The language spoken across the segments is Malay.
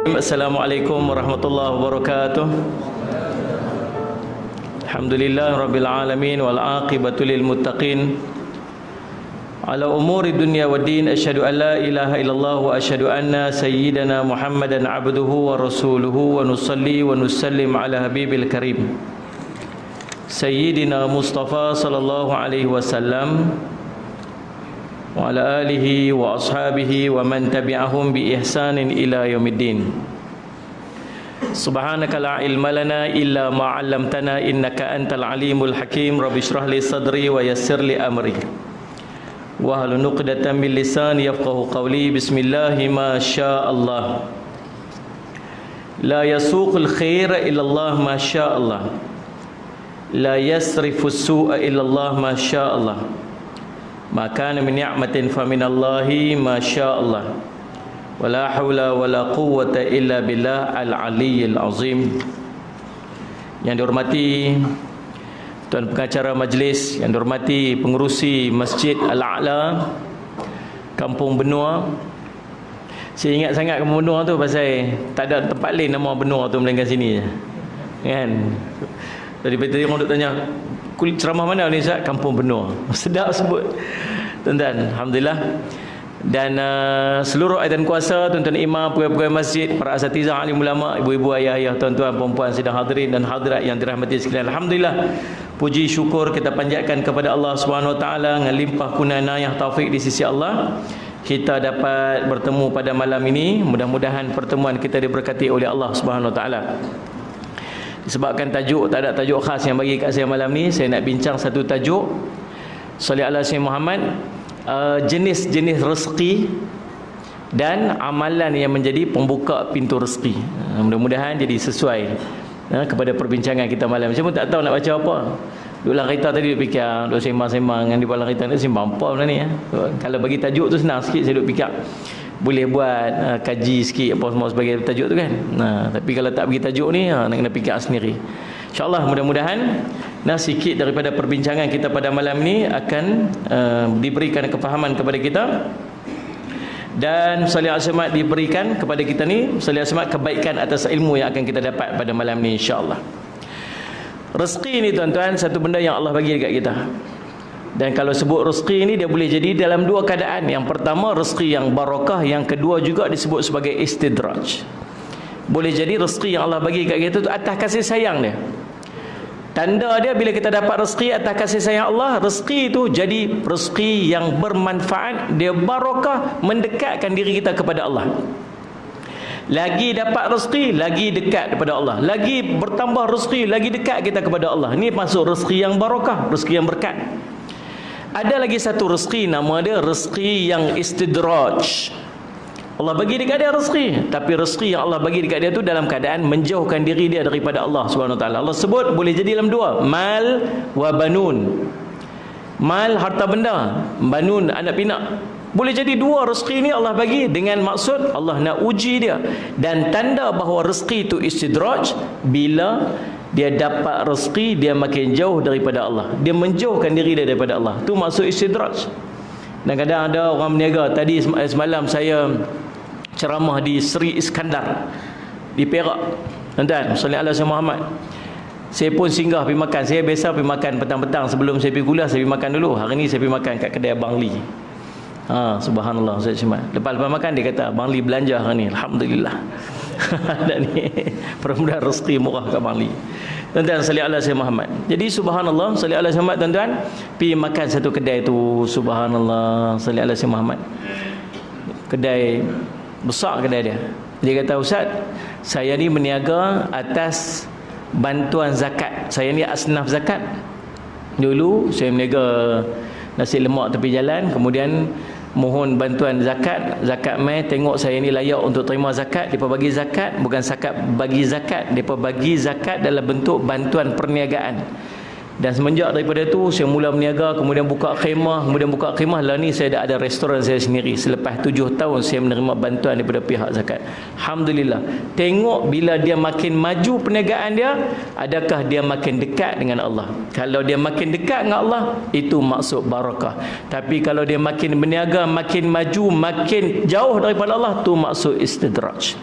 Assalamualaikum warahmatullahi wabarakatuh. Alhamdulillah rabbil alamin wal aqibatu lil muttaqin. Ala umuri dunya waddin, asyhadu an la ilaha illallah wa asyhadu anna sayyidana Muhammadan abduhu wa rasuluhu, wa nusalli wa nusallim ala habibil karim Sayyidina Mustafa sallallahu alaihi wasallam wa ala alihi wa ashabihi wa man tabi'ahum bi ihsanin ila yaumiddin. Subhanaka la ilma lana illa ma 'allamtana innaka antal alimul hakim. Rabbi shrah li sadri wa yassir li amri wahlul 'uqdatam min lisani yafqahu qawli. Bismillah ma syaa Allah. La yasuqul khaira illa Allah ma syaa Allah. La yasrifus su'a illa Allah ma syaa Allah. Ma kana min ni'matin fa minallahi ma syaa Allah. Wala haula wala quwwata illa billah al-aliyyil azim. Yang dihormati tuan pengacara majlis, yang dihormati pengerusi Masjid Al-A'la Kampung Benua. Saya ingat sangat Kampung Benua tu pasal tak ada tempat lain nama Benua tu melainkan sini je, kan? Tadi orang duk tanya, kulit ceramah mana ni Ustaz? Kampung Benua. Sedap sebut, tuan-tuan. Alhamdulillah. Dan seluruh ayat kuasa, tuan-tuan imam, pegawai-pegawai masjid, para asatizah, alim ulama, ibu-ibu, ayah-ayah, tuan-tuan, perempuan sedang hadirin dan hadirat yang dirahmati sekalian. Alhamdulillah, puji syukur kita panjatkan kepada Allah Subhanahu Wa Taala dengan limpah kunanayah taufik di sisi Allah. Kita dapat bertemu pada malam ini. Mudah-mudahan pertemuan kita diberkati oleh Allah Subhanahu Wa Taala. Disebabkan tajuk, tak ada tajuk khas yang bagi kat saya malam ni, saya nak bincang satu tajuk. Salih ala Sayyidina Muhammad. Jenis-jenis rezeki dan amalan yang menjadi pembuka pintu rezeki. Mudah-mudahan jadi sesuai kepada perbincangan kita malam. Saya pun tak tahu nak baca apa. Duduklah kereta tadi duduk fikir, duduk sembang-sembang dengan di bawah kereta ni, sembang apa benda ni. Kalau bagi tajuk tu senang sikit, saya duduk fikir boleh buat kaji sikit apa semua sebagai tajuk tu kan. Tapi kalau tak bagi tajuk ni, nak kena fikir sendiri. InsyaAllah mudah-mudahan sikit daripada perbincangan kita pada malam ini akan diberikan kefahaman kepada kita, dan salih asmat diberikan kepada kita ni, salih asmat kebaikan atas ilmu yang akan kita dapat pada malam ni insyaAllah. Rezeki ni tuan-tuan, satu benda yang Allah bagi dekat kita. Dan kalau sebut rezeki ni, dia boleh jadi dalam dua keadaan. Yang pertama rezeki yang barakah, yang kedua juga disebut sebagai istidraj. Boleh jadi rezeki yang Allah bagi dekat kita tu atas kasih sayang dia. Tanda dia bila kita dapat rezeki atas kasih sayang Allah, rezeki itu jadi rezeki yang bermanfaat, dia barakah, mendekatkan diri kita kepada Allah. Lagi dapat rezeki, lagi dekat kepada Allah. Lagi bertambah rezeki, lagi dekat kita kepada Allah. Ini masuk rezeki yang barakah, rezeki yang berkat. Ada lagi satu rezeki, nama dia rezeki yang istidraj. Allah bagi dekat dia rezeki, tapi rezeki yang Allah bagi dekat dia tu dalam keadaan menjauhkan diri dia daripada Allah Subhanahu Wa Taala. Allah sebut boleh jadi dalam dua, mal wa banun. Mal harta benda, banun anak pinak. Boleh jadi dua rezeki ni Allah bagi dengan maksud Allah nak uji dia. Dan tanda bahawa rezeki itu istidraj bila dia dapat rezeki, dia makin jauh daripada Allah, dia menjauhkan diri dia daripada Allah. Tu maksud istidraj. Dan kadang ada orang berniaga. Tadi semalam saya ceramah di Sri Iskandar di Perak, tuan-tuan. Sallallahu alaihi wasallam Muhammad. Saya pun singgah pergi makan. Saya biasa pergi makan petang-petang sebelum saya pergi kuliah, saya pergi makan dulu. Hari ni saya pergi makan kat kedai Abang Li. Subhanallah, Ustaz Syamad. Lepas makan dia kata, Abang Li belanja hari ni. Alhamdulillah. Dan ni mudah-mudahan rezeki murah kat Abang Li. Tuan-tuan, sallallahu alaihi wasallam Muhammad. Jadi subhanallah, sallallahu alaihi wasallam tuan-tuan, pergi makan satu kedai tu, subhanallah, sallallahu alaihi wasallam Muhammad. Kedai besar kedai dia. Dia kata, Ustaz, saya ni berniaga atas bantuan zakat. Saya ni asnaf zakat. Dulu saya berniaga nasi lemak tepi jalan, kemudian mohon bantuan zakat. Zakat mai tengok saya ni layak untuk terima zakat, depa bagi zakat. Bukan zakat bagi zakat, depa bagi zakat dalam bentuk bantuan perniagaan. Dan semenjak daripada tu saya mula berniaga, kemudian buka khemah, lah ni saya dah ada restoran saya sendiri. Selepas 7 tahun saya menerima bantuan daripada pihak zakat. Alhamdulillah. Tengok bila dia makin maju perniagaan dia, adakah dia makin dekat dengan Allah. Kalau dia makin dekat dengan Allah, itu maksud barakah. Tapi kalau dia makin berniaga, makin maju, makin jauh daripada Allah, tu maksud istidraj.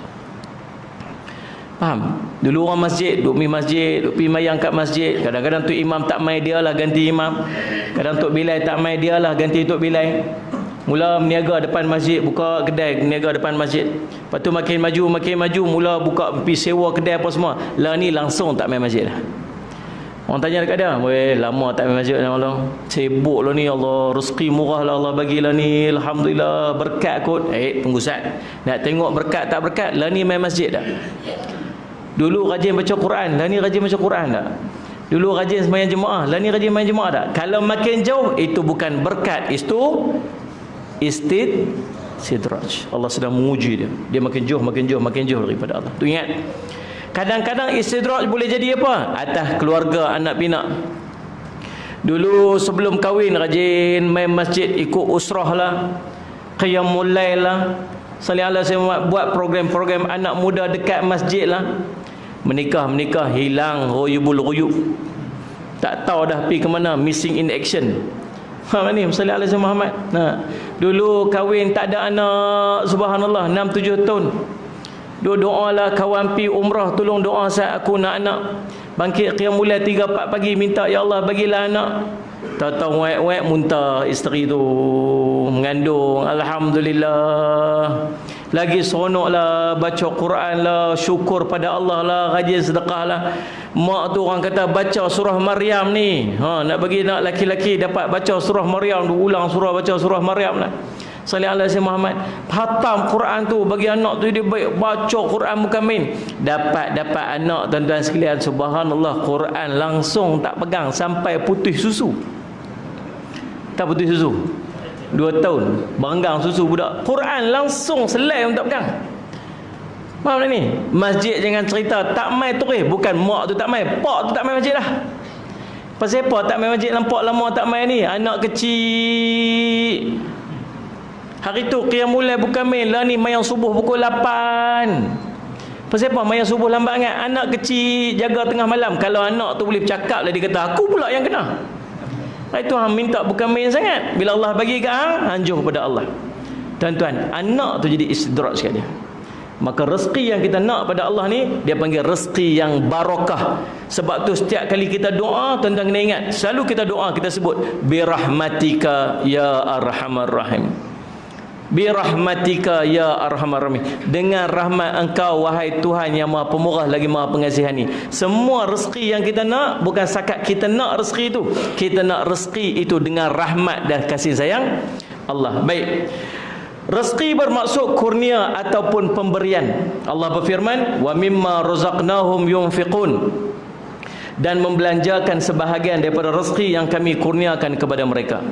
Faham? Dulu orang masjid, duk pergi mayang kat masjid. Kadang-kadang tu imam tak mai, dia lah ganti imam. Kadang Tok Bilal tak mai, dia lah ganti Tok Bilal. Mula meniaga depan masjid, buka kedai meniaga depan masjid. Lepas tu makin maju, mula buka pergi sewa kedai apa semua. Lah ni langsung tak mai masjid dah. Orang tanya dekat dia, weh lama tak mai masjid dah Allah. Sibuk lah ni, Allah rezeki murah lah Allah bagilah ni, alhamdulillah berkat kot. Tunggu sat. Nak tengok berkat tak berkat, lah ni mai masjid dah. Dulu rajin baca Quran, lah ni rajin baca Quran tak? Dulu rajin sembahyang jemaah, lah ni rajin sembahyang jemaah tak? Kalau makin jauh, itu bukan berkat, itu sidraj. Allah sedang menguji dia. Dia makin jauh daripada Allah. Tu ingat. Kadang-kadang istidraj boleh jadi apa? Atas keluarga, anak pinak. Dulu sebelum kahwin rajin main masjid, ikut usrah lah, qiyamul lail lah, buat program-program anak muda dekat masjid lah. Menikah hilang ruyub. Tak tahu dah pergi ke mana, missing in action. Ni sallallahu alaihi Muhammad. Dulu kahwin tak ada anak, subhanallah, 6-7 tahun. Doa lah kawan pi umrah, tolong doa saya aku nak anak. Bangkit qiyamul lail 3-4 pagi minta, ya Allah bagilah anak. Tahu wek muntah isteri tu mengandung, alhamdulillah. Lagi seronoklah baca Quran lah, syukur pada Allah lah, rajin sedekah lah. Mak tu orang kata baca surah Maryam ni, nak bagi nak laki-laki dapat baca surah Maryam, ulang baca surah Maryam lah. Sallallahu alaihi Muhammad. Khatam Quran tu bagi anak tu, dia baik baca Quran bukan main. Dapat anak tuan-tuan sekalian, subhanallah, Quran langsung tak pegang sampai putih susu. Tak putih susu 2 tahun banggang susu budak. Quran langsung selai untuk pegang. Faham tak ni? Masjid jangan cerita tak mai tu bukan mak tu tak mai, pak tu tak mai masjid dah. Pasal apa tak mai masjid, nampak lama tak mai ni? Anak kecil. Hari tu qiyamul lail bukan main lah ni, mayang subuh pukul 8. Pasal apa mayang subuh lambat sangat? Anak kecil jaga tengah malam. Kalau anak tu boleh bercakap lah, dia kata aku pula yang kena. Itu hang minta bukan main sangat. Bila Allah bagi ke hang, anjuh kepada Allah. Tuan-tuan, anak tu jadi istidraj kat dia. Maka rezeki yang kita nak pada Allah ni, dia panggil rezeki yang barakah. Sebab tu setiap kali kita doa, tuan-tuan kena ingat, selalu kita doa kita sebut birahmatika ya arhamar rahim. Birahmatika ya arhamar rahim. Dengan rahmat engkau wahai Tuhan yang Maha Pemurah lagi Maha Pengasihani. Semua rezeki yang kita nak, bukan sakat kita nak rezeki itu, kita nak rezeki itu dengan rahmat dan kasih sayang Allah. Baik, rezeki bermaksud kurnia ataupun pemberian. Allah berfirman, wa mimma razaqnahum yunfiqun, dan membelanjakan sebahagian daripada rezeki yang kami kurniakan kepada mereka.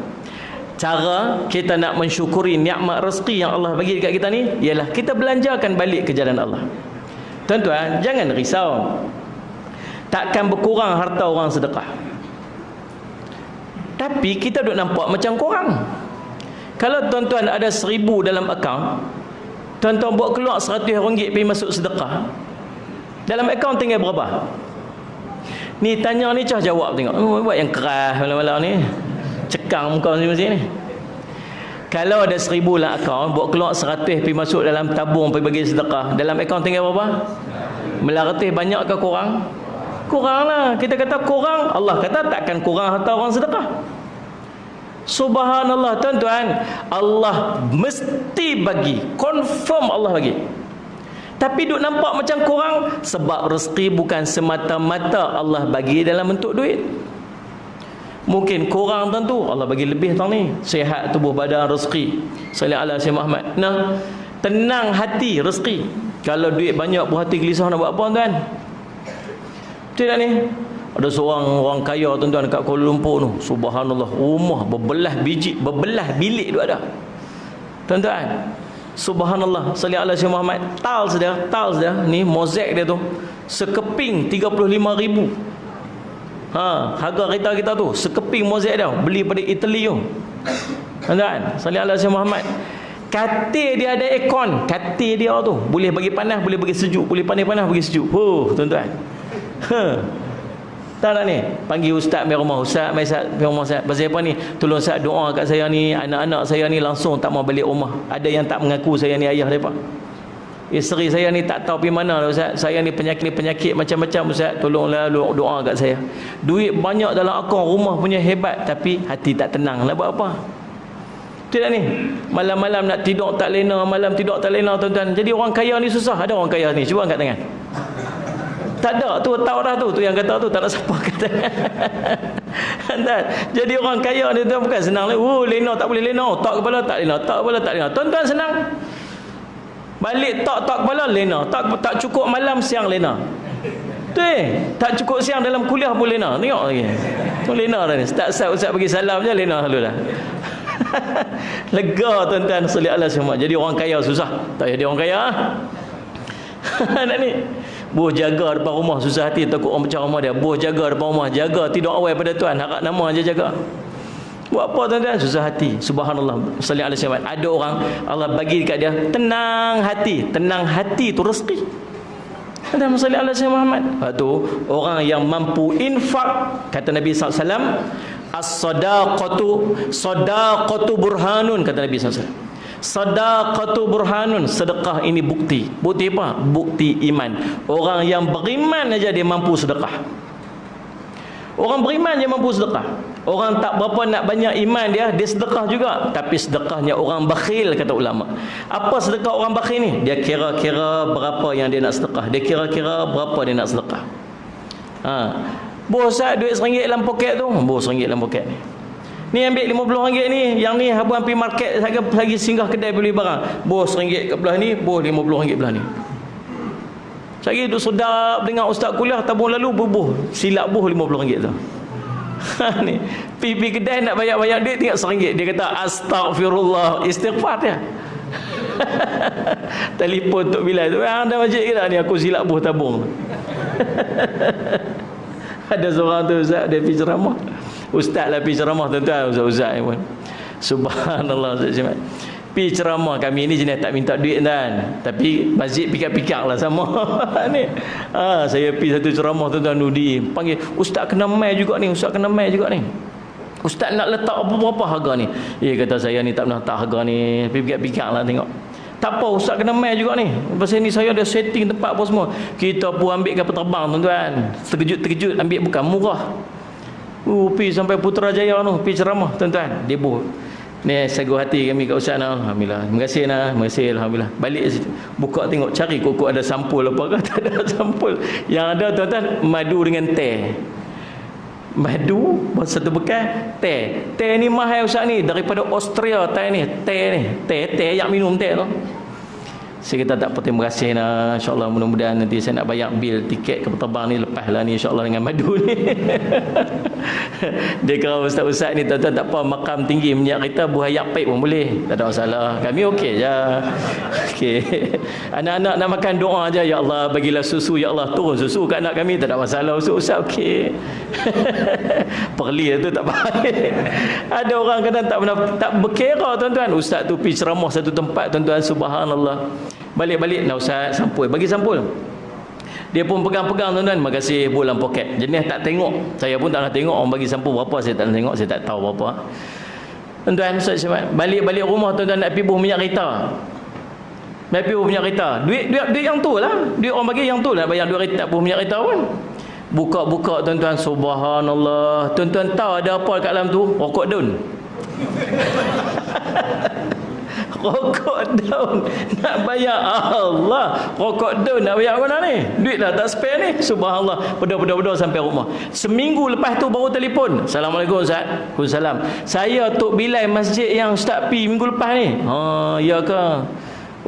Cara kita nak mensyukuri nikmat rezeki yang Allah bagi dekat kita ni ialah kita belanjakan balik ke jalan Allah. Tuan-tuan, jangan risau. Takkan berkurang harta orang sedekah. Tapi kita duk nampak macam kurang. Kalau tuan-tuan ada 1,000 dalam akaun, tuan-tuan buat keluar RM100 pergi masuk sedekah, dalam akaun tinggal berapa? Ni tanya ni, Cah jawab tengok. Buat yang keras malam-malam ni, cekang muka masing-masing ni. Kalau ada 1,000 dalam akaun, buat keluar 100 pergi masuk dalam tabung pergi bagi sedekah, dalam akaun tinggal berapa? Melaratih banyak ke kurang? Kurang lah. Kita kata kurang, Allah kata takkan kurang harta orang sedekah. Subhanallah tuan-tuan, Allah mesti bagi, confirm Allah bagi. Tapi duk nampak macam kurang sebab rezeki bukan semata-mata Allah bagi dalam bentuk duit. Mungkin kurang tentu Allah bagi lebih tahun ni, sihat tubuh badan, rezeki. Sallallahu alaihi Muhammad. Nah, tenang hati rezeki. Kalau duit banyak berhati gelisah nak buat apa tuan? Betul tak ni? Ada seorang orang kaya tuan-tuan dekat Kuala Lumpur tu, subhanallah, rumah berbelah biji, berbelah bilik tu ada. Tuan-tuan, subhanallah, sallallahu alaihi Muhammad. Tiles dia ni, mozaik dia tu sekeping 35,000. Harga kita tu sekeping mozaik dia, beli pada Italy tu. Tuan-tuan, sallallahu alaihi Muhammad. Katil dia ada aircon, katil dia tu boleh bagi panas, boleh bagi sejuk, boleh panas bagi sejuk. Tuan-tuan. Tahu tak ni? Panggil ustaz mai rumah, ustaz mai rumah saya. Pasal apa ni? Tolong ustaz doa kat saya ni, anak-anak saya ni langsung tak mau balik rumah. Ada yang tak mengaku saya ni ayah depa. Isteri saya ni tak tahu pergi mana lah Ustaz. Saya ni penyakit macam-macam Ustaz. Tolonglah doa kat saya. Duit banyak dalam akaun, rumah punya hebat, tapi hati tak tenang. Nak buat apa? Tidak ni. Malam-malam nak tidur tak lena, malam tidur tak lena tuan-tuan. Jadi orang kaya ni susah. Ada orang kaya ni? Cuba angkat tangan. Tak ada. Tu tahu dah tu. Tu yang kata tu tak nak siapa kata. Jadi orang kaya ni tuan bukan senang. Lena tak boleh lena. Tak kepala tak lena. Tak kepala tak lena. Tuan-tuan senang. Balik tak kepala lena, tak cukup malam siang lena. Tu tak cukup siang dalam kuliah pun lena. Tengok lagi. Tu lena dah ni. Ustaz bagi salam je lena lalu dah. Lega tuan-tuan sekalian Allah semua. Jadi orang kaya susah. Tak jadi orang kaya. Nak ni. Buh jaga depan rumah susah hati, takut orang pecah rumah dia. Buh jaga depan rumah, jaga tidur awal pada Tuhan. Harap nama aja jaga. Buat apa tuan-tuan? Susah hati. Subhanallah. Sallallahu alaihi wasallam. Ada orang Allah bagi dekat dia tenang hati. Tenang hati tu rezeki. Ada sallallahu alaihi Muhammad. Lepas tu orang yang mampu infak, kata Nabi sallallahu alaihi wasallam, as-sadaqatu burhanun, kata Nabi sallallahu alaihi wasallam. Sadaqatu burhanun, sedekah ini bukti. Bukti apa? Bukti iman. Orang yang beriman aja dia mampu sedekah. Orang beriman dia mampu sedekah. Orang tak berapa nak banyak iman dia sedekah juga. Tapi sedekahnya orang bakhil, kata ulama. Apa sedekah orang bakhil ni? Dia kira-kira berapa yang dia nak sedekah. Dia kira-kira berapa dia nak sedekah. Bos duit RM1 dalam poket tu. Bos RM1 dalam poket ni. Ni ambil RM50 ni. Yang ni habang pergi market lagi singgah kedai beli barang. Bos RM1 kat belah ni, bos RM50 belah ni. Saya duduk sedap dengan ustaz kuliah tabung lalu bubuh silap buh RM50 tu. Ni pergi kedai nak bayar duit tinggal RM1. Dia kata astagfirullah, istighfar dia. Telefon Tok Bilal tu, anda masjid ke tak ni, aku silap buh tabung. Ada seorang tu ustaz, dia pergi ceramah. Ustaz lah pergi ceramah tuan-tuan, ustaz-ustaz pun. Subhanallah, ustaz pergi ceramah. Kami ni jenis tak minta duit kan, tapi masjid pikak-pikak lah sama. Ni saya pergi satu ceramah tuan-tuan, Nudi panggil, ustaz kena mai juga ni, ustaz kena mai juga ni. Ustaz nak letak berapa harga ni? Kata saya ni tak pernah letak harga ni, pikak-pikak lah tengok. Tak apa, ustaz kena mai juga ni. Pasal ni saya ada setting tempat apa semua. Kita pun ambil kapal terbang tuan-tuan, terkejut-terkejut ambil, bukan murah. Pergi sampai Putrajaya tu, pergi ceramah tuan-tuan, dia buat ni sagu hati kami kat ustaz nak. Alhamdulillah, terima kasih nah, terima kasih, alhamdulillah. Balik situ, buka tengok, cari kokok ada sampul apa ke. Tak ada sampul. Yang ada tuan-tuan madu dengan teh. Madu satu bekas, teh ni mahal ustaz ni, daripada Austria teh ni. Teh yang minum teh tu. Saya kata tak apa, terima kasih nah. InsyaAllah mudah-mudahan nanti saya nak bayar bil tiket kapal terbang ni lepas lah ni insyaAllah dengan madu ni. Dia kata ustaz-ustaz ni tuan-tuan tak apa, makam tinggi minyak kita buah ayak paip pun boleh, tak ada masalah, kami okey je. Okey. Anak-anak nak makan doa aja, ya Allah bagilah susu, ya Allah turun susu kat anak kami, tak ada masalah ustaz okey. Perli tu tak baik. Ada orang kadang tak berkira tuan-tuan. Ustaz tu pergi ceramah satu tempat tuan-tuan, subhanallah. Balik-balik nak ustaz sampul, bagi sampul. Dia pun pegang-pegang tuan-tuan, terima kasih, bolam poket. Jenis tak tengok. Saya pun tak nak tengok orang bagi sampul berapa, saya tak nak tengok, saya tak tahu berapa. Tuan-tuan, balik-balik rumah tuan-tuan nak pergi buh minyak kereta. Nak pergi buh minyak kereta. Duit yang tu lah. Duit orang bagi yang tu lah, bayar duit kereta, buh minyak kereta pun. Buka-buka tuan-tuan, subhanallah. Tuan-tuan tahu ada apa kat dalam tu? Rokok daun. Rokok daun nak bayar, Allah, rokok daun nak bayar mana ni? Duit dah tak spare ni. Subhanallah, beda-beda sampai rumah. Seminggu lepas tu baru telefon, Assalamualaikum ustaz. Waalaikumsalam. Saya Tok Bilal masjid yang ustaz pi minggu lepas ni. Ya ke?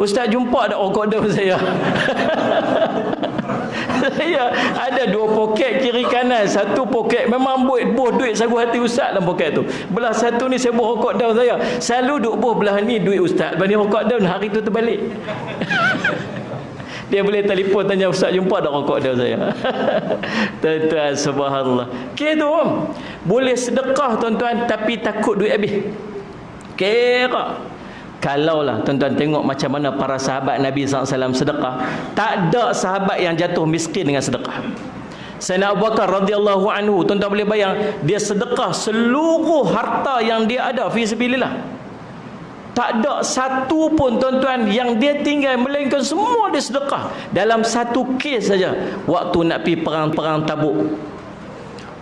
Ustaz jumpa ada rokok daun saya. Saya ada dua poket kiri kanan. Satu poket memang buh duit sagu hati ustaz dalam poket tu. Belah satu ni saya buh rokok daun saya. Selalu duk buh belah ni duit ustaz, belah ni rokok daun. Hari tu terbalik. Dia boleh telefon tanya ustaz jumpa ada rokok daun saya. Tuan-tuan, subhanallah. Okey tu. Boleh sedekah tuan-tuan tapi takut duit habis. Kira kalaulah tuan-tuan tengok macam mana para sahabat Nabi SAW sedekah, tak ada sahabat yang jatuh miskin dengan sedekah. Sayyidina Abu Bakar radhiyallahu anhu, tuan-tuan boleh bayang, dia sedekah seluruh harta yang dia ada fi sabilillah. Tak ada satu pun tuan-tuan yang dia tinggal, melainkan semua dia sedekah. Dalam satu kes saja, waktu nak pergi perang Tabuk,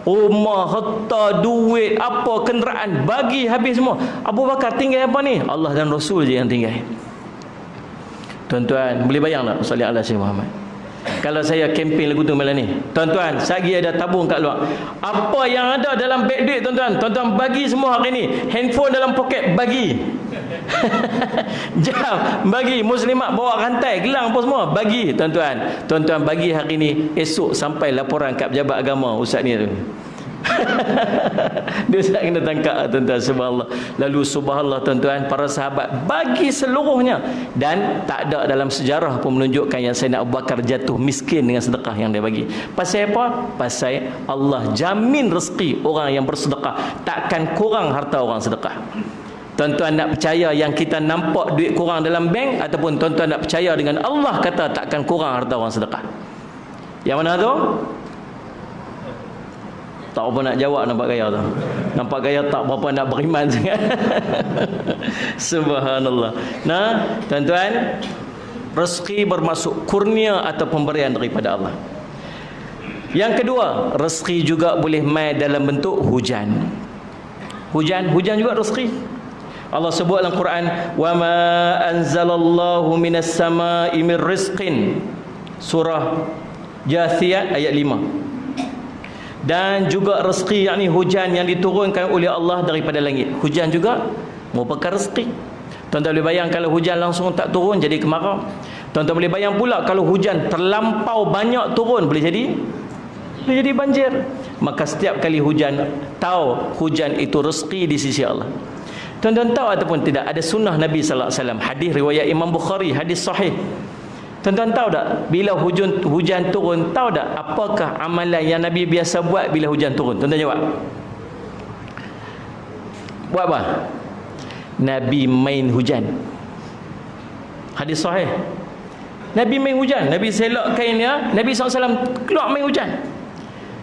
rumah, harta, duit, apa, kenderaan, bagi habis semua. Abu Bakar tinggal apa ni? Allah dan Rasul je yang tinggal. Tuan-tuan, boleh bayang tak? Sallallahu alaihi Muhammad. Kalau saya kempen lagu tu malam ni, tuan-tuan, sagi ada tabung kat luar, apa yang ada dalam beg duit tuan-tuan, tuan-tuan bagi semua hari ni. Handphone dalam poket bagi. Jam bagi, muslimat bawa rantai, gelang apa semua bagi tuan-tuan. Tuan-tuan bagi hari ni, esok sampai laporan kat pejabat agama ustaz ni tu. Dia tak kena tangkap tuan-tuan, subhanallah. Lalu subhanallah tuan-tuan, para sahabat bagi seluruhnya, dan tak ada dalam sejarah pun menunjukkan yang Sayyidina Abu Bakar jatuh miskin dengan sedekah yang dia bagi. Pasal apa? Pasal Allah jamin rezeki orang yang bersedekah, takkan kurang harta orang sedekah. Tuan-tuan nak percaya yang kita nampak duit kurang dalam bank, ataupun tuan-tuan nak percaya dengan Allah kata takkan kurang harta orang sedekah? Yang mana tu? Tak apa nak jawab, nampak gaya tu. Nampak gaya tak berapa nak beriman sangat. Subhanallah. Nah, tuan-tuan, rezeki bermaksud kurnia atau pemberian daripada Allah. Yang kedua, rezeki juga boleh mai dalam bentuk hujan. Hujan juga rezeki. Allah sebut dalam Quran, "Wa ma anzalallahu minas samaa'i mir rizqin." Surah Jathiyat ayat 5. Dan juga rezeki, yakni hujan yang diturunkan oleh Allah daripada langit. Hujan juga merupakan rezeki. Tuan-tuan boleh bayang kalau hujan langsung tak turun, jadi kemarau. Tuan-tuan boleh bayang pula kalau hujan terlampau banyak turun, boleh jadi banjir. Maka setiap kali hujan, tahu hujan itu rezeki di sisi Allah. Tuan-tuan tahu ataupun tidak, ada sunnah Nabi sallallahu alaihi wasallam, hadis riwayat Imam Bukhari, hadis sahih. Tuan-tuan tahu tak, bila hujan turun, tahu tak apakah amalan yang Nabi biasa buat bila hujan turun? Tuan-tuan jawab. Buat apa? Nabi main hujan. Hadis sahih. Nabi main hujan. Nabi selak kainnya, Nabi SAW keluar main hujan.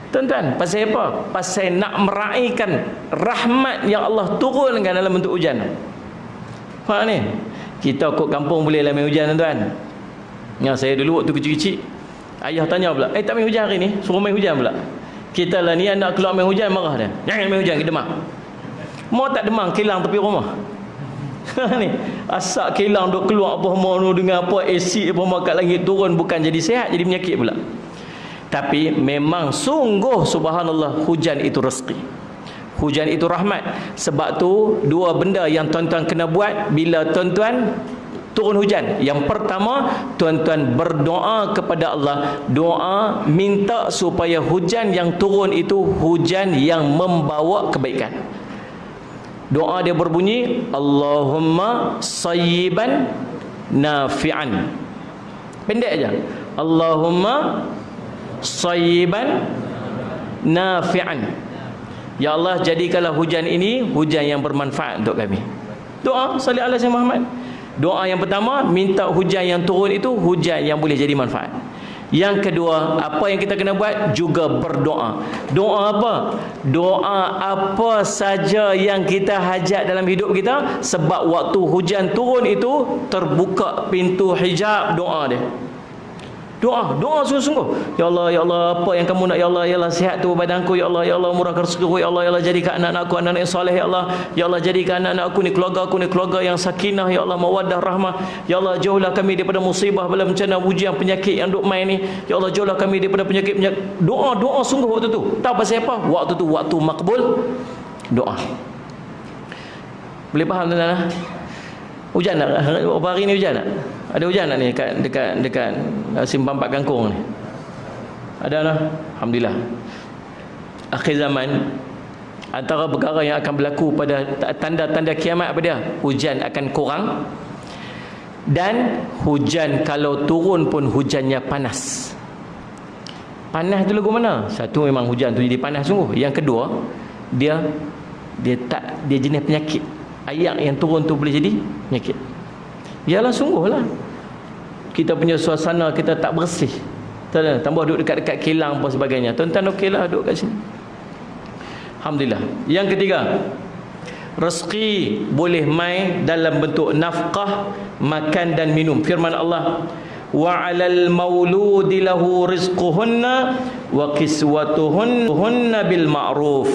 Tuan-tuan, pasal apa? Pasal nak meraihkan rahmat yang Allah turunkan dalam bentuk hujan. Faham ni? Kita kot kampung boleh lah main hujan, tuan-tuan. Yang saya dulu waktu kecil-kecil, ayah tanya pula, tak main hujan hari ni? Suruh main hujan pula. Kita lah ni anak keluar main hujan, marah dia. Jangan main hujan, kita demam. Mau tak demam, kilang tepi rumah. Ni asak kilang duk keluar apa semua dengan apa asid apa semua kat langit turun, bukan jadi sihat, jadi penyakit pula. Tapi memang sungguh subhanallah, hujan itu rezeki. Hujan itu rahmat. Sebab tu dua benda yang tuan-tuan kena buat bila tuan-tuan turun hujan. Yang pertama, tuan-tuan berdoa kepada Allah. Doa minta supaya hujan yang turun itu hujan yang membawa kebaikan. Doa dia berbunyi, Allahumma sayyiban nafi'an. Pendek aja. Allahumma sayyiban nafi'an. Ya Allah, jadikanlah hujan ini hujan yang bermanfaat untuk kami. Doa sallallahu alaihi Muhammad. Doa yang pertama, minta hujan yang turun itu hujan yang boleh jadi manfaat. Yang kedua, apa yang kita kena buat? Juga berdoa. Doa apa? Doa apa saja yang kita hajat dalam hidup kita. Sebab waktu hujan turun itu terbuka pintu hijab doa dia. Doa sungguh-sungguh. Ya Allah, apa yang kamu nak, ya Allah, sihat tu badanku, ya Allah, murahkan rezekiku, ya Allah, jadikan anak-anakku anak-anak yang soleh, ya Allah, jadikan anak aku ni keluarga yang sakinah, ya Allah, mawaddah rahmah, ya Allah, jauhlah kami daripada musibah, bala bencana, ujian, penyakit yang duk main ni, ya Allah, jauhlah kami daripada penyakit. Doa sungguh waktu tu. Tahu pasal apa? Waktu tu waktu makbul doa. Boleh faham tuan-tuan? Hujan tak? Berapa hari ni hujan tak? Ada hujan tak ni dekat simpang Pak Kangkung ni? Ada lah. Alhamdulillah. Akhir zaman, antara perkara yang akan berlaku pada tanda-tanda kiamat apa dia? Hujan akan kurang. Dan hujan kalau turun pun hujannya panas. Panas tu lagu mana? Satu, memang hujan tu jadi panas sungguh. Yang kedua, dia jenis penyakit. Air yang turun tu boleh jadi penyakit. Yalah, sungguhlah kita punya suasana kita tak bersih. Tambah duduk dekat-dekat kilang apa sebagainya. Tuan-tuan okeylah duduk kat sini. Alhamdulillah. Yang ketiga, Rezeki boleh mai dalam bentuk nafkah, makan dan minum. Firman Allah, wa 'alal mauludi lahu rizquhunna wa kiswatuhunna bil ma'ruf.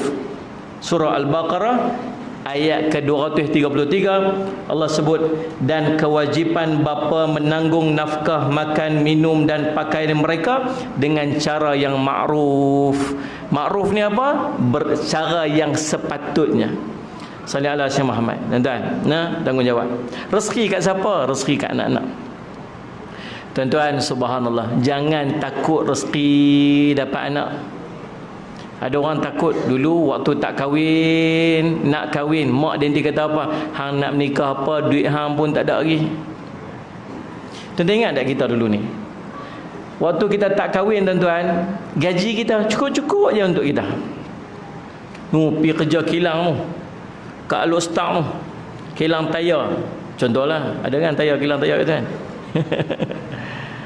Surah Al-Baqarah ayat ke-233, Allah sebut, dan kewajipan bapa menanggung nafkah, makan, minum dan pakaian mereka dengan cara yang ma'ruf. Ma'ruf ni apa? Cara yang sepatutnya. Salli ala Syekh Muhammad. Tuan-tuan, tanggungjawab. Rezeki kat siapa? Rezeki kat anak-anak. Tuan-tuan, subhanallah, jangan takut rezeki dapat anak. Ada orang takut dulu waktu tak kahwin, nak kahwin, mak dia nanti kata apa? Hang nak menikah apa, duit hang pun tak ada lagi. Tuan-tuan ingat tak kita dulu ni? Waktu kita tak kahwin, tuan-tuan, gaji kita cukup-cukup je untuk kita. Pergi kerja kilang tu, kat Aluk Star tu, kilang tayar. Contohlah, ada kan tayar, kilang tayar tu kan?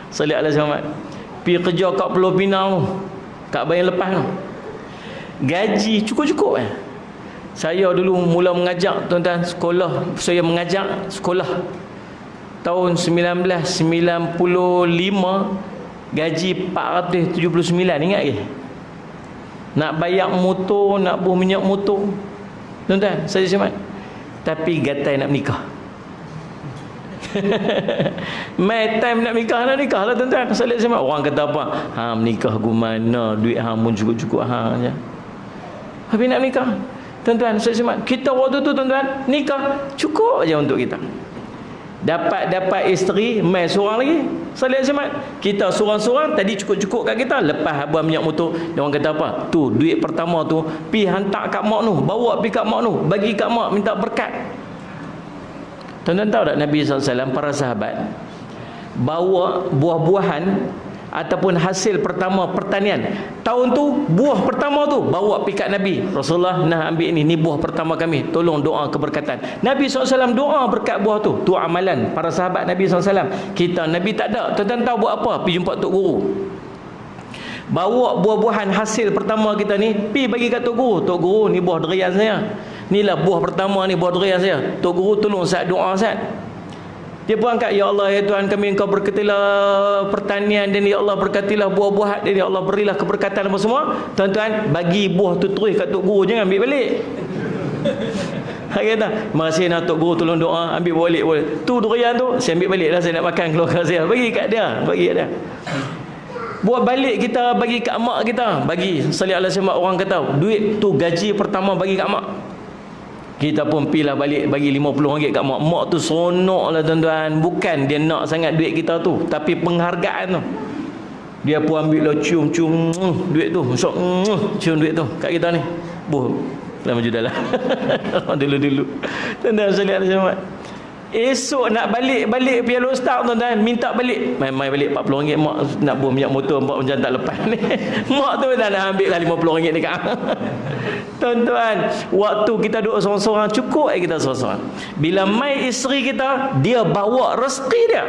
Salih ala Muhammad. Pergi kerja kat Pulau Pinang tu, kat Bayan Lepas tu, gaji cukup-cukup eh. Saya dulu mula mengajar, tuan-tuan, sekolah. Saya mengajar sekolah tahun 1995, gaji 479, ingat ke? Nak bayar motor, nak buh minyak motor, tuan-tuan, saya semat. Tapi gatai nak menikah. My time nak nikah lah, tuan-tuan. Saya semat. Orang kata apa? Menikah ke mana? Duit hang pun cukup-cukup hang je. Habis nak nikah, tuan-tuan, saya semat. Kita waktu tu, tuan-tuan, nikah cukup je untuk kita. Dapat isteri, mai seorang lagi. Saya semat. Kita seorang-seorang tadi cukup-cukup kat kita. Lepas abang minyak motor, dia orang kata apa? Tu duit pertama tu pi hantar kat mak tu, bawa pi kat mak tu, bagi kat mak, minta berkat. Tuan-tuan tahu tak Nabi SAW, para sahabat bawa buah-buahan ataupun hasil pertama pertanian tahun tu, buah pertama tu bawa pikat Nabi. Rasulullah, nah ambil ni buah pertama kami, tolong doa keberkatan. Nabi SAW doa berkat buah tu. Tu amalan para sahabat Nabi SAW. Kita Nabi tak ada. Tuan-tuan tahu buat apa? Pergi jumpa Tok Guru, bawa buah-buahan hasil pertama kita ni, pi bagi kat Tok Guru. Tok Guru, ni buah durian saya, inilah buah pertama ni, buah durian saya. Tok Guru tolong saya doa Ustaz. Dia pun angkat, ya Allah, ya Tuhan kami, Engkau berkatilah pertanian dan ya Allah berkatilah buah-buahan dan ya Allah berilah keberkatan apa semua. Tuan-tuan, bagi buah tu terus kat Tok Guru, jangan ambil balik. Dia kata, terima kasih nak Tok Guru tolong doa, ambil balik boleh. Tu durian tu saya ambil balik lah, saya nak makan keluarga saya. Bagi kat dia, bagi kat dia. Buat balik kita bagi kat mak kita, bagi. Salih ala Syekh, orang kata duit tu gaji pertama bagi kat mak. Kita pun pilah balik, bagi RM50 kat mak. Mak tu seronok lah, tuan-tuan. Bukan dia nak sangat duit kita tu, tapi penghargaan tu. Dia pun ambil lah, cium-cium duit tu, cium duit tu kat kita ni. Dah maju dah lah. Dulu-dulu, tuan-tuan sekalian, esok nak balik piala ustaz, tuan-tuan, minta balik, mai balik RM40. Mak nak buah minyak motor, mak macam tak lepas ni. Mak tu dah nak ambil lah RM50 dekat. Tuan-tuan, waktu kita duduk seorang-seorang, cukup kita seorang-seorang. Bila mai isteri kita, dia bawa rezeki dia.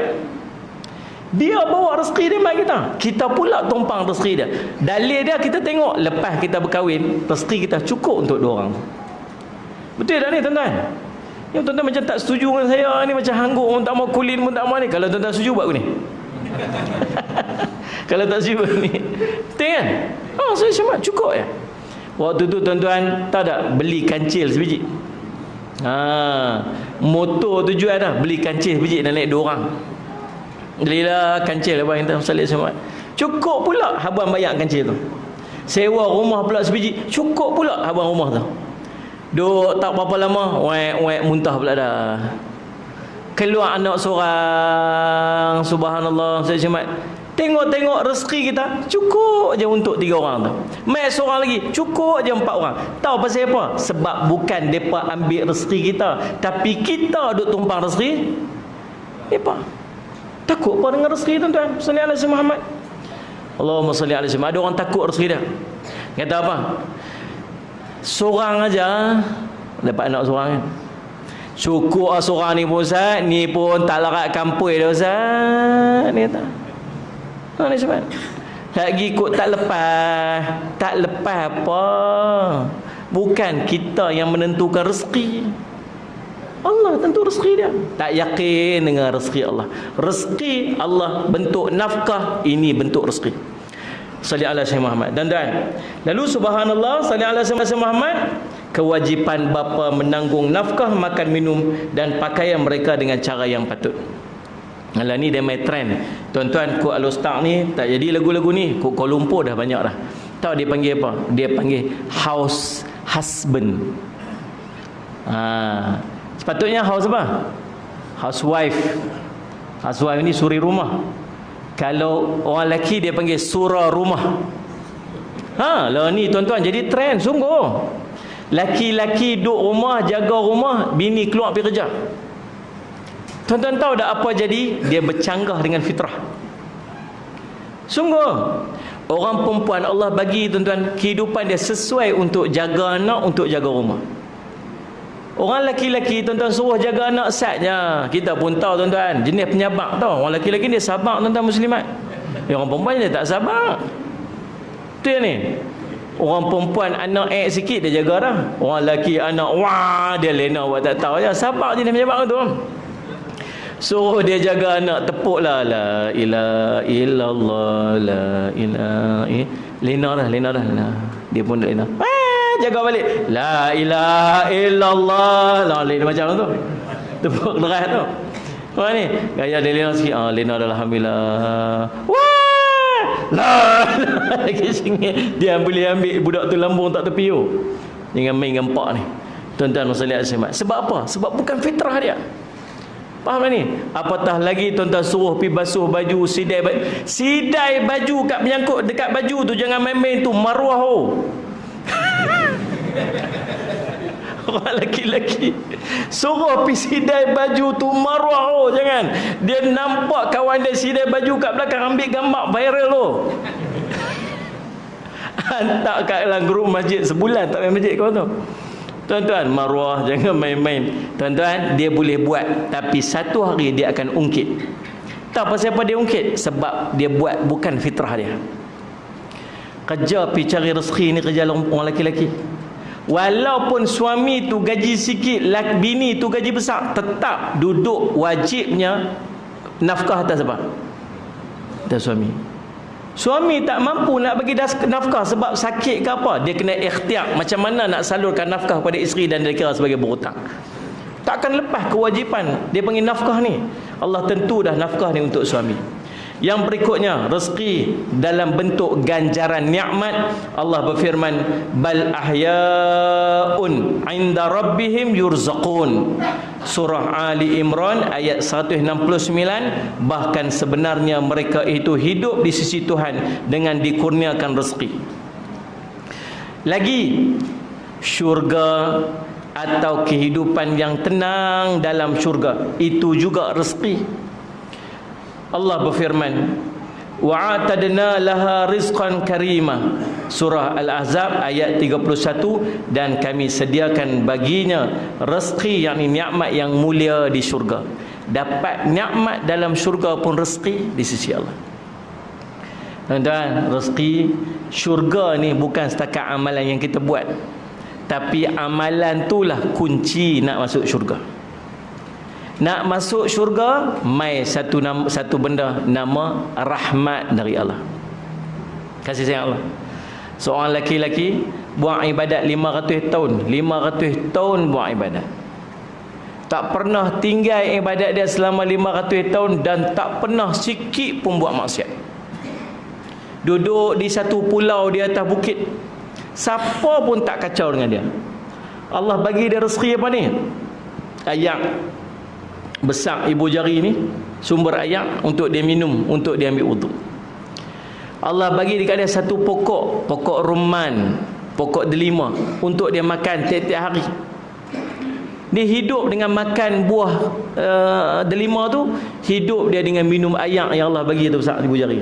Dia bawa rezeki dia mai kita. Kita pula tumpang rezeki dia. Dalil dia kita tengok, lepas kita berkahwin, rezeki kita cukup untuk dua orang. Betul tak ni, tuan-tuan? Yang tuan-tuan macam tak setuju dengan saya ni, macam hanggup pun tak mau, kulin pun tak mau ni. Kalau tuan-tuan setuju, buat aku ni. Kalau tak setuju ni, betul kan? Saya cuma cukup ya. Waktu tu, tuan-tuan, tahu tak, beli kancil sebiji. Motor tu jual dah, beli kancil sebiji, dan naik 2 orang. Belilah kancil abang kita salih semua. Cukup pula abang bayar kancil tu. Sewa rumah pula sebiji, cukup pula abang rumah tu. Duk tak berapa lama, wek muntah pula dah. Keluar anak seorang, subhanallah, saya cuma tengok rezeki kita cukup je untuk 3 orang tu. Mai seorang lagi, cukup je 4 orang. Tahu pasal apa? Sebab bukan depa ambil rezeki kita, tapi kita duk tumpang rezeki depa. Takut apa dengan rezeki, tuan-tuan? Sallallahu alaihi Muhammad. Allahumma salli alaihi Muhammad. Ada orang takut rezeki dia. Kata apa? Seorang aja dapat anak seorang kan. Cukup seorang ni pun Ustaz, ni pun tak larat kampung dah Ustaz. Ni kata. Ni sebab lagi ikut tak lepas apa. Bukan kita yang menentukan rezeki. Allah tentu rezeki dia. Tak yakin dengan rezeki Allah. Rezeki Allah bentuk nafkah, ini bentuk rezeki. Salli ala Sayyidina Muhammad. Dan lalu subhanallah, salli ala Sayyidina Muhammad, kewajipan bapa menanggung nafkah, makan, minum dan pakaian mereka dengan cara yang patut. Alah ni dia main trend. Tuan-tuan, Kok Al-Ustaz ni tak jadi lagu-lagu ni. Kok Kuala Lumpur dah banyak dah. Tahu dia panggil apa? Dia panggil house husband. Sepatutnya house apa? Housewife. Housewife ni suri rumah. Kalau orang lelaki dia panggil sura rumah. Lah ni tuan-tuan jadi trend sungguh. Laki-laki duduk rumah, jaga rumah, bini keluar pergi kerja. Tuan-tuan tahu tak apa jadi? Dia bercanggah dengan fitrah. Sungguh. Orang perempuan Allah bagi tuan-tuan kehidupan dia sesuai untuk jaga anak, untuk jaga rumah. Orang laki-laki tuan-tuan suruh jaga anak saja. Kita pun tahu tuan-tuan, jenis penyabak tau. Orang laki-laki dia sabar tuan-tuan muslimat. Orang perempuan dia tak sabar. Tu yang ni. Orang perempuan anak sikit dia jaga dah. Orang lelaki anak wah dia lena buat tak tahu je. Sabar jenis penyabak tu. Suruh dia jaga anak, tepuklah la ilaha illallah, la ilaha lena dah. Dia pun lena. Jaga balik. La ilaha illallah. La lena macam tu. Tepuk deras tu. Orang ni gaya dia lena sikit. Lena dah alhamdulillah. Wah! La lagi singit. Dia boleh ambil budak tu lambung tak tepi tu. Jangan main gempak ni. Tuan-tuan sekalian selamat. Sebab apa? Sebab bukan fitrah dia. Faham tak ni? Apatah lagi tuan-tuan suruh pergi basuh baju, sidai baju kat menyangkut dekat baju tu, jangan main-main tu, maruah orang laki-laki suruh pergi sidai baju tu, maruah jangan. Dia nampak kawan dia sidai baju kat belakang, ambil gambar viral hantar kat dalam grup masjid, sebulan tak main masjid kau tu. Tuan-tuan, maruah jangan main-main. Tuan-tuan, dia boleh buat, tapi satu hari dia akan ungkit. Tak pasal apa dia ungkit? Sebab dia buat bukan fitrah dia. Kerja pergi cari rezeki ni kerja orang lelaki-lelaki. Walaupun suami tu gaji sikit, bini tu gaji besar, tetap duduk wajibnya nafkah atas apa? Atas suami. Suami tak mampu nak bagi nafkah sebab sakit ke apa, dia kena ikhtiar macam mana nak salurkan nafkah pada isteri dan dia kira sebagai berhutang. Takkan lepas kewajipan dia panggil nafkah ni. Allah tentu dah nafkah ni untuk suami. Yang berikutnya, rezeki dalam bentuk ganjaran nikmat. Allah berfirman, bal ahyaun 'inda rabbihim yurzaqun. Surah Ali Imran ayat 169. Bahkan sebenarnya mereka itu hidup di sisi Tuhan dengan dikurniakan rezeki. Lagi, syurga atau kehidupan yang tenang dalam syurga itu juga rezeki. Allah berfirman, wa'atadna laha rizqan karima. Surah Al-Ahzab ayat 31. Dan kami sediakan baginya rezeki, yakni nikmat yang mulia di syurga. Dapat nikmat dalam syurga pun rezeki di sisi Allah. Dan rezeki syurga ni bukan setakat amalan yang kita buat, tapi amalan itulah kunci nak masuk syurga. Nak masuk syurga, mai satu benda, nama rahmat dari Allah, kasih sayang Allah. Seorang lelaki buat ibadat 500 tahun 500 tahun buat ibadat, tak pernah tinggal ibadat dia selama 500 tahun, dan tak pernah sikit pun buat maksiat. Duduk di satu pulau di atas bukit, siapa pun tak kacau dengan dia. Allah bagi dia rezeki apa ni? Ayak besar ibu jari ni, sumber ayak untuk dia minum, untuk dia ambil wuduk. Allah bagi dekat dia satu pokok rumman, pokok delima, untuk dia makan tiap-tiap hari. Dia hidup dengan makan buah delima tu, hidup dia dengan minum ayak yang Allah bagi tu besar ibu jari.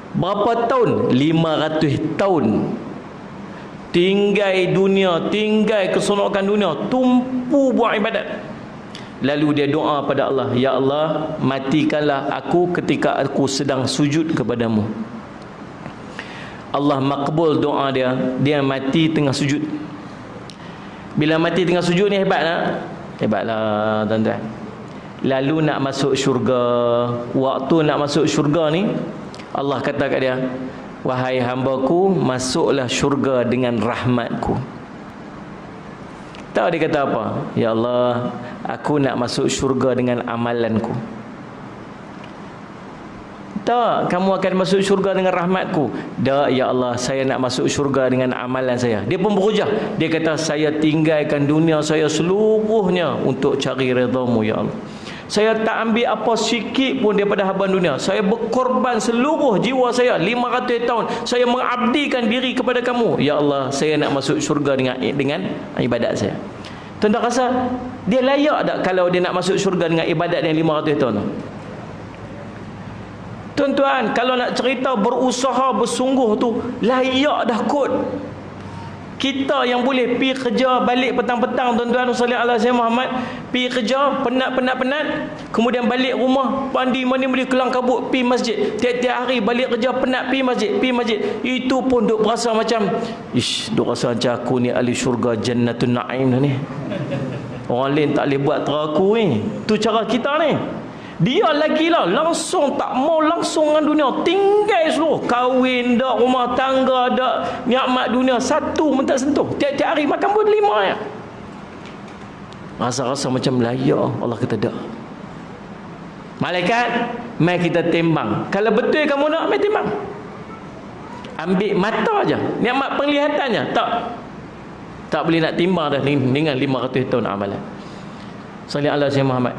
Berapa tahun? 500 tahun. Tinggal dunia, tinggal keseronokan dunia, tumpu buat ibadat. Lalu dia doa pada Allah, ya Allah, matikanlah aku ketika aku sedang sujud kepadamu. Allah makbul doa dia. Dia mati tengah sujud. Bila mati tengah sujud ni hebat tak? Hebatlah tuan-tuan. Lalu nak masuk syurga. Waktu nak masuk syurga ni, Allah kata kat dia, wahai hamba-Ku, masuklah syurga dengan rahmat-Ku. Tahu dia kata apa? Ya Allah, aku nak masuk syurga dengan amalan-Ku. Tak, kamu akan masuk syurga dengan rahmat-Ku. Tak, ya Allah, saya nak masuk syurga dengan amalan saya. Dia pun berhujah. Dia kata, saya tinggalkan dunia saya seluruhnya untuk cari redha-Mu, ya Allah. Saya tak ambil apa sikit pun daripada haban dunia. Saya berkorban seluruh jiwa saya 500 tahun. Saya mengabdikan diri kepada kamu. Ya Allah, saya nak masuk syurga dengan ibadat saya. Tuan-tuan rasa dia layak tak kalau dia nak masuk syurga dengan ibadat yang 500 tahun tu? Tuan-tuan, kalau nak cerita berusaha bersungguh tu, layak dah kot. Kita yang boleh pi kerja balik petang-petang, tuan-tuan sallallahu alaihi wasallam Muhammad, pi kerja penat, kemudian balik rumah mandi boleh kelang kabut pi masjid. Tiap-tiap hari balik kerja penat pi masjid. Itu pun duk rasa macam duk rasa macam aku ni ahli syurga jannatun na'im ni. Orang lain tak boleh buat teraku ni. Tu cara kita ni. Dia lagi lah langsung tak mau langsung dengan dunia, tinggal seluruh, kahwin dak, rumah tangga dak, nikmat dunia satu pun tak sentuh. Tiap-tiap hari makan pun 5 ya. Rasa-rasa macam layak. Allah kata dak. Malaikat, mai kita timbang. Kalau betul kamu nak, mai timbang. Ambil mata aja, nikmat penglihatannya. Tak boleh nak timbang dah dengan 500 tahun amalan. Sallallahu alaihi wasallam Muhammad.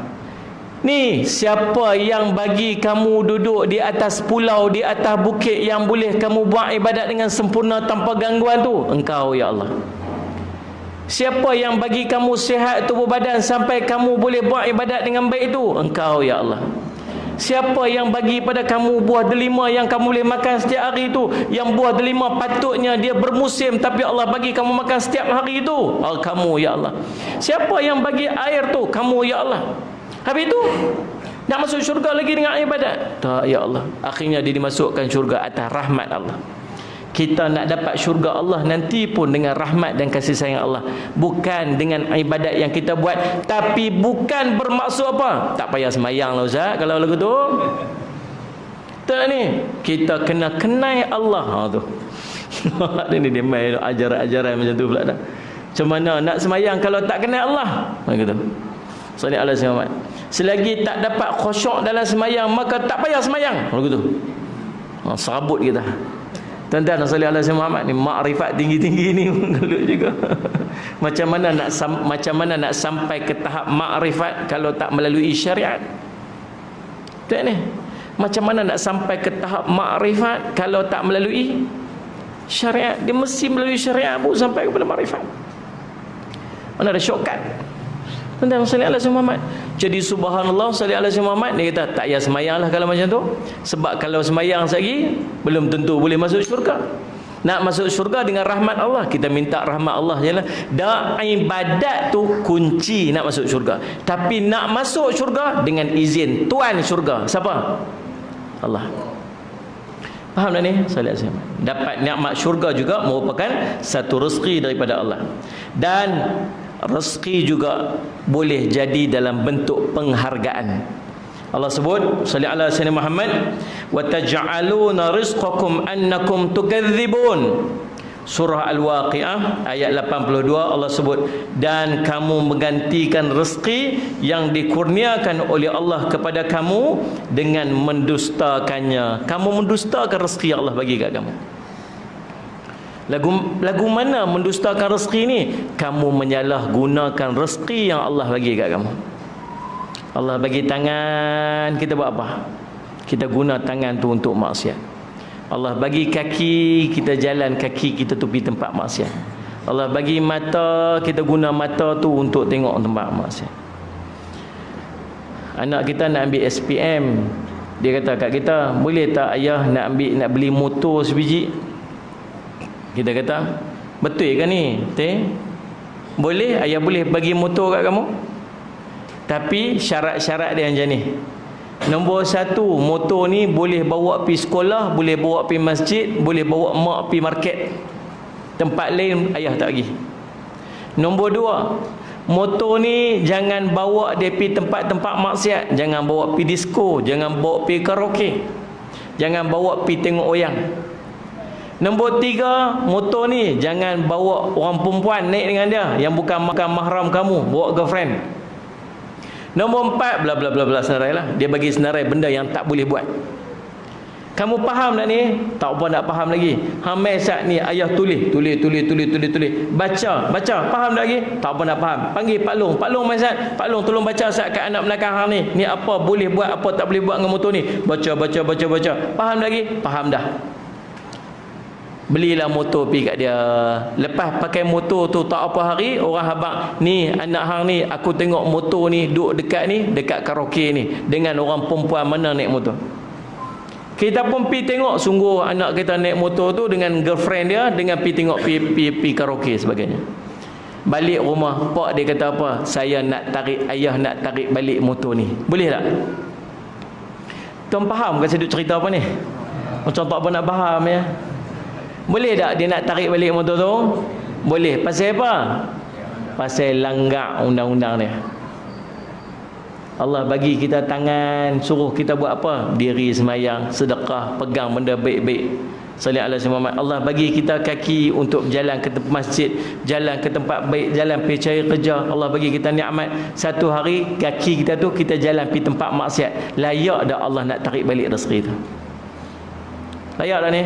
Ni siapa yang bagi kamu duduk di atas pulau, di atas bukit yang boleh kamu buat ibadat dengan sempurna tanpa gangguan tu? Engkau ya Allah. Siapa yang bagi kamu sihat tubuh badan sampai kamu boleh buat ibadat dengan baik tu? Engkau ya Allah. Siapa yang bagi pada kamu buah delima yang kamu boleh makan setiap hari tu? Yang buah delima patutnya dia bermusim, tapi Allah bagi kamu makan setiap hari tu? Kamu ya Allah. Siapa yang bagi air tu? Kamu ya Allah. Habis itu nak masuk syurga lagi dengan ibadat? Tak ya Allah. Akhirnya dia dimasukkan syurga atas rahmat Allah. Kita nak dapat syurga Allah nanti pun dengan rahmat dan kasih sayang Allah, bukan dengan ibadat yang kita buat. Tapi bukan bermaksud apa? Tak payah semayang lah Ustaz kalau lagu tu. Tak ni, kita kena kenal Allah. Tu ini dia main ajaran-ajaran macam tu pula dah. Macam mana nak semayang kalau tak kenal Allah? Gitu. Sallallahu alaihi wasallam. Selagi tak dapat khusyuk dalam semayang, maka tak payah semayang. Kalau gitu. Serabut kita. Tuan-tuan sallallahu alaihi wasallam Muhammad ni makrifat tinggi-tinggi ni gelut juga. Macam mana nak sampai ke tahap makrifat kalau tak melalui syariat? Tuan ni, macam mana nak sampai ke tahap makrifat kalau tak melalui syariat? Dia mesti melalui syariat baru sampai kepada makrifat. Mana ada shortcut? Tuan-tuan sallallahu alaihi wasallam Muhammad. Jadi subhanallah sallallahu alaihi wasallam Muhammad, dia kata tak payah semayanglah kalau macam tu. Sebab kalau semayang lagi belum tentu boleh masuk syurga. Nak masuk syurga dengan rahmat Allah, kita minta rahmat Allah jelah. Dak ibadat tu kunci nak masuk syurga. Tapi nak masuk syurga dengan izin tuan syurga. Siapa? Allah. Faham tak ni? Sallallahu alaihi wasallam. Dapat nikmat syurga juga merupakan satu rezeki daripada Allah. Dan rezeki juga boleh jadi dalam bentuk penghargaan. Allah sebut sallallahu alaihi wasallam Muhammad, wa taj'aluna rizqakum annakum tukadzibun. Surah Al-Waqiah ayat 82 Allah sebut, dan kamu menggantikan rezeki yang dikurniakan oleh Allah kepada kamu dengan mendustakannya. Kamu mendustakan rezeki yang Allah bagi kat kamu. Lagu mana mendustakan rezeki ni? Kamu menyalahgunakan rezeki yang Allah bagi kat kamu. Allah bagi tangan, kita buat apa? Kita guna tangan tu untuk maksiat. Allah bagi kaki, kita jalan kaki kita tu pergi tempat maksiat. Allah bagi mata, kita guna mata tu untuk tengok tempat maksiat. Anak kita nak ambil SPM, dia kata kat kita, boleh tak ayah nak beli motor sebiji? Kita kata, betul ke ni? Boleh, ayah boleh bagi motor kat kamu. Tapi syarat-syarat dia macam ni. Nombor satu, motor ni boleh bawa pergi sekolah, boleh bawa pergi masjid, boleh bawa mak pergi market. Tempat lain ayah tak pergi. Nombor dua, motor ni jangan bawa dia pergi tempat-tempat maksiat. Jangan bawa pergi disco, jangan bawa pergi karaoke, jangan bawa pergi tengok wayang. Nombor tiga, motor ni jangan bawa orang perempuan naik dengan dia yang bukan mahram kamu, bawa girlfriend. Nombor empat, bla bla bla bla, senarai lah. Dia bagi senarai benda yang tak boleh buat. Kamu faham tak ni? Tak apa nak faham lagi. Hamil saat ni ayah tulis. Baca. Faham tak lagi? Tak apa nak faham. Panggil Pak Long. Pak Long Maizat. Pak Long tolong baca saat kat anak belakang hang ni. Ni apa boleh buat, apa tak boleh buat dengan motor ni. Baca. Faham tak lagi? Faham dah. Belilah motor pergi kat dia. Lepas pakai motor tu tak apa hari, orang habaq, ni anak hang ni aku tengok motor ni duduk dekat ni, dekat karaoke ni dengan orang perempuan mana naik motor. Kita pun pergi tengok, sungguh anak kita naik motor tu dengan girlfriend dia, dengan pergi tengok pergi karaoke sebagainya. Balik rumah, pak dia kata apa? Ayah nak tarik balik motor ni. Boleh tak? Tuan faham ke saya duk cerita apa ni? Macam tak apa nak faham ya. Boleh tak dia nak tarik balik motor tu? Boleh. Pasal apa? Pasal langgar undang-undang dia. Allah bagi kita tangan, suruh kita buat apa? Diri semayang, sedekah, pegang benda baik-baik. Salih alaihi Muhammad. Allah bagi kita kaki untuk jalan ke masjid, jalan ke tempat baik, jalan pergi cari kerja. Allah bagi kita nikmat. Satu hari kaki kita tu kita jalan pergi tempat maksiat. Layak dah Allah nak tarik balik rezeki tu? Layak dah ni?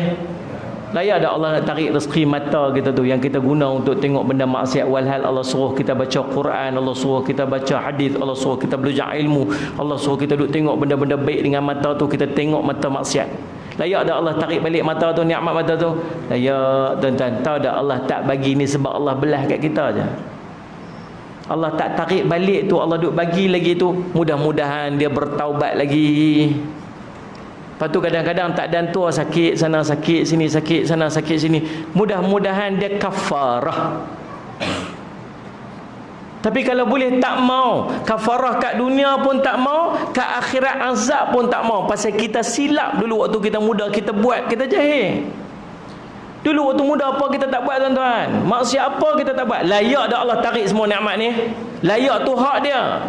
Layak dah Allah nak tarik rezeki mata kita tu yang kita guna untuk tengok benda maksiat. Walhal Allah suruh kita baca Quran, Allah suruh kita baca hadis, Allah suruh kita belajar ilmu, Allah suruh kita duk tengok benda-benda baik dengan mata tu, kita tengok mata maksiat. Layak dah Allah tarik balik mata tu, nikmat mata tu? Layak tuan-tuan. Tahu dah Allah tak bagi ni sebab Allah belah kat kita je. Allah tak tarik balik tu, Allah duk bagi lagi tu, mudah-mudahan dia bertaubat lagi. Lepas tu kadang-kadang tak dan tua, sakit sana sakit sini, sakit sana sakit sini, mudah-mudahan dia kafarah. Tapi kalau boleh tak mau, kafarah kat dunia pun tak mau, kat akhirat azab pun tak mau. Pasal kita silap dulu waktu kita muda, kita buat, kita jahil. Dulu waktu muda apa kita tak buat tuan-tuan? Maksiat apa kita tak buat? Layak dah Allah tarik semua nikmat ni. Layak tu hak dia.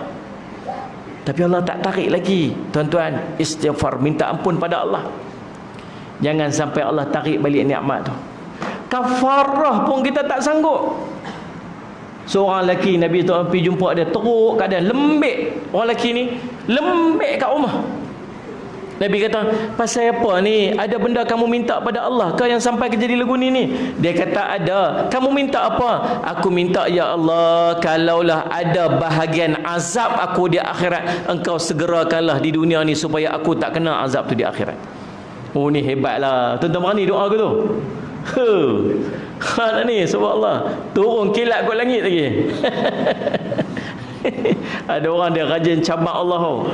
Tapi Allah tak tarik lagi. Tuan-tuan, istighfar, minta ampun pada Allah. Jangan sampai Allah tarik balik nikmat tu. Kafarah pun kita tak sanggup. Seorang lelaki Nabi SAW pergi jumpa dia, teruk keadaan, lembik. Orang lelaki ni lembik kat rumah. Nabi kata, pasal apa ni? Ada benda kamu minta pada Allah ke yang sampai ke jadi lagu ni? Dia kata ada. Kamu minta apa? Aku minta ya Allah, kalaulah ada bahagian azab aku di akhirat, engkau segerakanlah di dunia ni supaya aku tak kena azab tu di akhirat. Oh ni hebatlah. Tuan-tuan berani doa ke tu? Ha ni subhanallah. Turun kilat kat langit lagi. Ada orang dia rajin cabar Allah.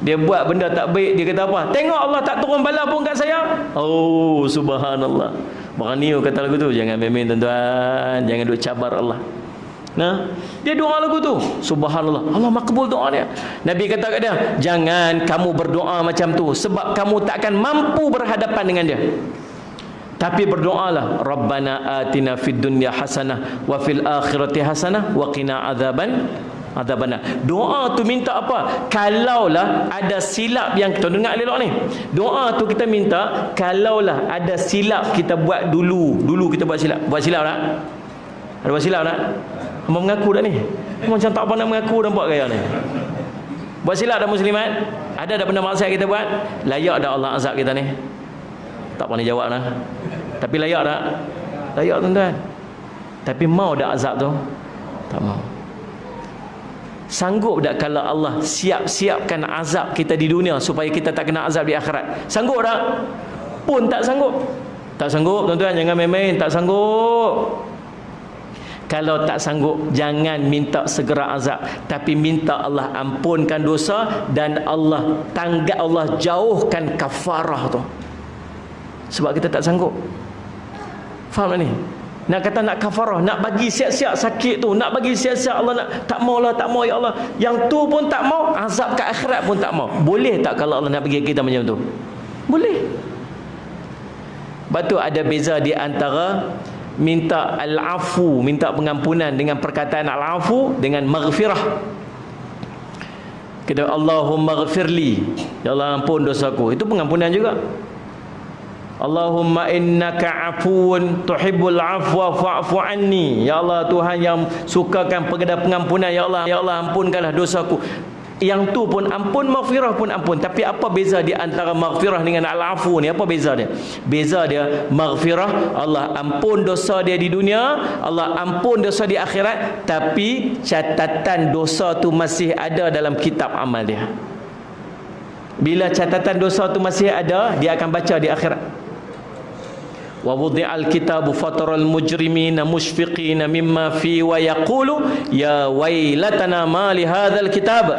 Dia buat benda tak baik, dia kata apa? Tengok Allah tak turun bala pun kat saya. Oh subhanallah. Berani kata lagu tu. Jangan main-main tuan-tuan, jangan duk cabar Allah. Nah, dia doa lagu tu. Subhanallah. Allah makbul doa dia. Nabi kata kat dia, jangan kamu berdoa macam tu sebab kamu tak akan mampu berhadapan dengan dia. Tapi berdoalah, Rabbana atina fid dunya hasanah wa fil akhirati hasanah wa qina adzaban. Doa tu minta apa? Kalaulah ada silap yang kita dengar elok ni. Doa tu kita minta kalaulah ada silap kita buat dulu kita buat silap. Buat silap tak? Ada buat silap tak? Hamba mengaku dah ni. Macam tak apa nak mengaku nampak gaya ni. Buat silap dah muslimat? Ada dah benda maksiat kita buat? Layak dah Allah azab kita ni? Tak pandai jawab dah. Tapi layak tak? Layak tuan-tuan. Tapi mau dah azab tu? Tak mau. Sanggup tak kalau Allah siap-siapkan azab kita di dunia supaya kita tak kena azab di akhirat? Sanggup tak? Pun tak sanggup. Tak sanggup tuan-tuan, jangan main-main. Tak sanggup. Kalau tak sanggup, jangan minta segera azab, tapi minta Allah ampunkan dosa dan Allah jauhkan kafarah tu. Sebab kita tak sanggup. Faham tak ni? Nak kata nak kafarah, nak bagi siap-siap sakit tu, nak bagi siap-siap Allah nak, tak maulah, tak mau ya Allah. Yang tu pun tak mau, azab ke akhirat pun tak mau. Boleh tak kalau Allah nak bagi kita macam tu? Boleh. Sebab tu ada beza di antara minta al-afu, minta pengampunan dengan perkataan al-afu dengan maghfirah. Kita Allahumma ghafirli, ya Allah ampun dosaku, itu pengampunan juga. Allahumma innaka afuun tuhibbul afwa fa'fu anni, ya Allah Tuhan yang sukakan pengampunan, ya Allah ampunkanlah dosaku. Yang tu pun ampun, maghfirah pun ampun. Tapi apa beza di antara maghfirah dengan al-afu ni? Apa beza dia? Beza dia, maghfirah Allah ampun dosa dia di dunia, Allah ampun dosa di akhirat, tapi catatan dosa tu masih ada dalam kitab amal dia. Bila catatan dosa tu masih ada, dia akan baca di akhirat. Wa wudi'al kitabu fataral mujrimina mushfiqina mimma fi wa yaqulu ya wailatana ma li hadzal kitab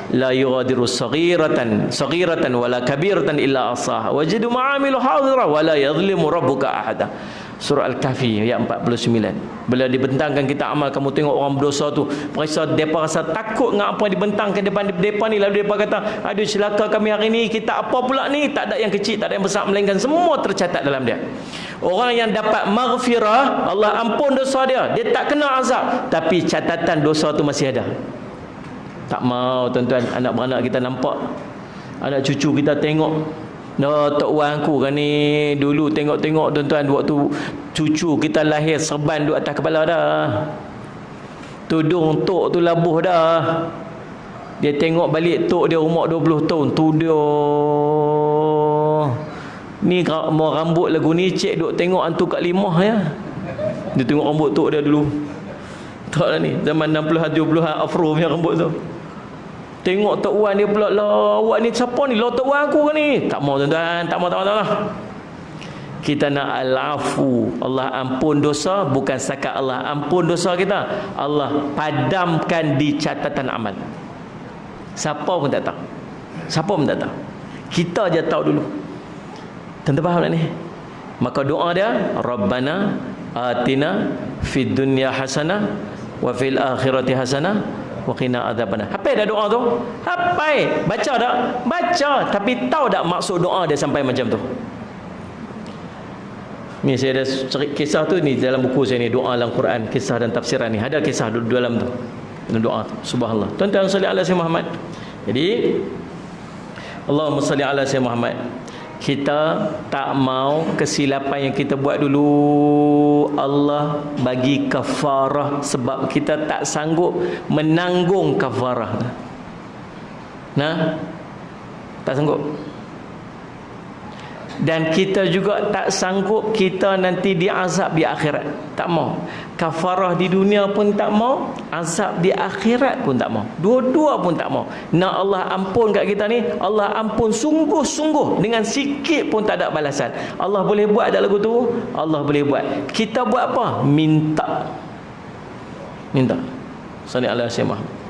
la yughadiru saghiratan wala kabiratan illa ahsaha wajadu ma'amilu hadira wala yadhlimu rabbuka ahada. Surah Al-Kahfi ayat 49. Bila dibentangkan kita amal, kamu tengok orang berdosa tu, mereka rasa takut dengan apa dibentangkan depan depa ni, lalu depa kata, aduh celaka kami hari ni, kita apa pula ni? Tak ada yang kecil, tak ada yang besar, melainkan semua tercatat dalam dia. Orang yang dapat maghfirah, Allah ampun dosa dia, dia tak kena azab, tapi catatan dosa tu masih ada. Tak mau tuan-tuan anak beranak kita nampak, anak cucu kita tengok, tok wan aku kan ni dulu tengok-tengok tuan-tuan, waktu cucu kita lahir serban duduk atas kepala dah, tudung tok tu labuh dah. Dia tengok balik tok dia umur 20 tahun tu, dia ni mau rambut lagu ni cik duk tengok hantu kat limah ya. Dia tengok rambut tok dia dulu, tak lah ni zaman 60-an 70-an afro punya rambut tu. Tengok tok wan dia pula, lah awak ni siapa ni? Lah tok wan aku kan ni. Tak mau tuan-tuan, tak mau. Kita nak al-afu, Allah ampun dosa, bukan setakat Allah ampun dosa kita, Allah padamkan di catatan amal. Siapa pun tak tahu. Siapa pun tak tahu. Kita je tahu dulu. Tuan-tuan faham tak ni? Maka doa dia, Rabbana atina fid dunya hasanah wa fil akhirati hasanah wa qina adzabannar. Hafal dah doa tu? Hafal. Baca tak? Baca, tapi tahu tak maksud doa dia sampai macam tu? Ni saya ada kisah tu ni dalam buku saya ni, doa dalam Quran, kisah dan tafsiran ni. Ada kisah di dalam tu. Doa tu. Subhanallah. Tuan-tuan salli ala sayyidina Muhammad. Jadi Allahumma salli ala sayyidina Muhammad. Kita tak mau kesilapan yang kita buat dulu Allah bagi kafarah, sebab kita tak sanggup menanggung kafarah. Nah, tak sanggup. Dan kita juga tak sanggup kita nanti diazab di akhirat. Tak mau. Kafarah di dunia pun tak mau, azab di akhirat pun tak mau. Dua-dua pun tak mau. Nak Allah ampun kat kita ni, Allah ampun sungguh-sungguh, dengan sikit pun tak ada balasan. Allah boleh buat tak lagu tu? Allah boleh buat. Kita buat apa? Minta. Salli ala sayyidina Muhammad.